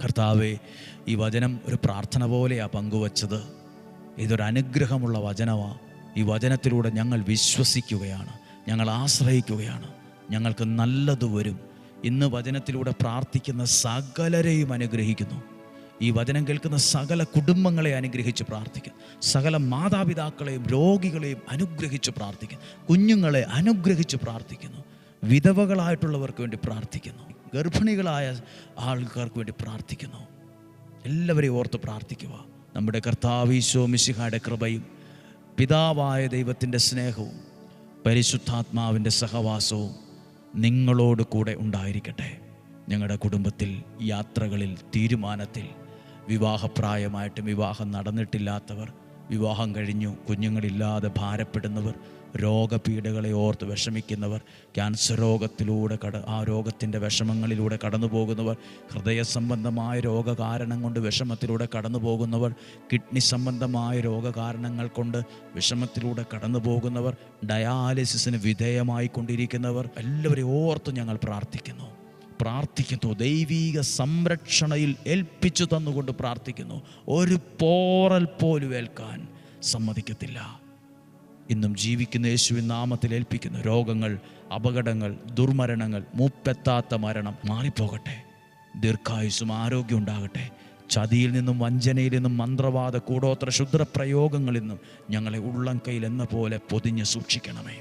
കർത്താവേ, ഈ വചനം ഒരു പ്രാർത്ഥന പോലെയാണ് പങ്കുവച്ചത്. ഇതൊരനുഗ്രഹമുള്ള വചനമാണ്. ഈ വചനത്തിലൂടെ ഞങ്ങൾ വിശ്വസിക്കുകയാണ്, ഞങ്ങൾ ആശ്രയിക്കുകയാണ്, ഞങ്ങൾക്ക് നല്ലത് വരും. ഇന്ന് വചനത്തിലൂടെ പ്രാർത്ഥിക്കുന്ന സകലരെയും അനുഗ്രഹിക്കുന്നു. ഈ വചനം കേൾക്കുന്ന സകല കുടുംബങ്ങളെ അനുഗ്രഹിച്ച് പ്രാർത്ഥിക്കുന്നു. സകല മാതാപിതാക്കളെയും രോഗികളെയും അനുഗ്രഹിച്ച് പ്രാർത്ഥിക്കുന്നു. കുഞ്ഞുങ്ങളെ അനുഗ്രഹിച്ച് പ്രാർത്ഥിക്കുന്നു. വിധവകളായിട്ടുള്ളവർക്ക് വേണ്ടി പ്രാർത്ഥിക്കുന്നു. ഗർഭിണികളായ ആൾക്കാർക്ക് വേണ്ടി പ്രാർത്ഥിക്കുന്നു. എല്ലാവരെയും ഓർത്ത് പ്രാർത്ഥിക്കുക. നമ്മുടെ കർത്താവ് ഈശോ മിശിഹായുടെ കൃപയും പിതാവായ ദൈവത്തിൻ്റെ സ്നേഹവും പരിശുദ്ധാത്മാവിൻ്റെ സഹവാസവും നിങ്ങളോട് കൂടെ ഉണ്ടായിരിക്കട്ടെ. ഞങ്ങളുടെ കുടുംബത്തിൽ, യാത്രകളിൽ, തീരുമാനത്തിൽ, വിവാഹപ്രായമായിട്ടും വിവാഹം നടന്നിട്ടില്ലാത്തവർ, വിവാഹം കഴിഞ്ഞു കുഞ്ഞുങ്ങളില്ലാതെ ഭാരപ്പെടുന്നവർ, രോഗപീഠകളെ ഓർത്ത് വിഷമിക്കുന്നവർ, ക്യാൻസർ രോഗത്തിലൂടെ ആ രോഗത്തിൻ്റെ വിഷമങ്ങളിലൂടെ കടന്നു പോകുന്നവർ, ഹൃദയ സംബന്ധമായ രോഗകാരണം കൊണ്ട് വിഷമത്തിലൂടെ കടന്നു പോകുന്നവർ, കിഡ്നി സംബന്ധമായ രോഗകാരണങ്ങൾ കൊണ്ട് വിഷമത്തിലൂടെ കടന്നു പോകുന്നവർ, ഡയാലിസിസിന് വിധേയമായി കൊണ്ടിരിക്കുന്നവർ, എല്ലാവരെയും ഓർത്ത് ഞങ്ങൾ പ്രാർത്ഥിക്കുന്നു. ദൈവീക സംരക്ഷണയിൽ ഏൽപ്പിച്ചു തന്നുകൊണ്ട് പ്രാർത്ഥിക്കുന്നു. ഒരു പോറൽ പോലും ഏൽക്കാൻ സമ്മതിക്കത്തില്ല. ഇന്നും ജീവിക്കുന്ന യേശുവിൻ നാമത്തിൽ ഏൽപ്പിക്കുന്നു. രോഗങ്ങൾ, അപകടങ്ങൾ, ദുർമരണങ്ങൾ, മൂപ്പെത്താത്ത മരണം മാറിപ്പോകട്ടെ. ദീർഘായുസ്സും ആരോഗ്യം ഉണ്ടാകട്ടെ. ചതിയിൽ നിന്നും വഞ്ചനയിൽ നിന്നും മന്ത്രവാദ കൂടോത്ര ക്ഷുദ്രപ്രയോഗങ്ങളിൽ നിന്നും ഞങ്ങളെ ഉള്ളം കയ്യിൽ എന്ന പോലെ പൊതിഞ്ഞ് സൂക്ഷിക്കണമേ.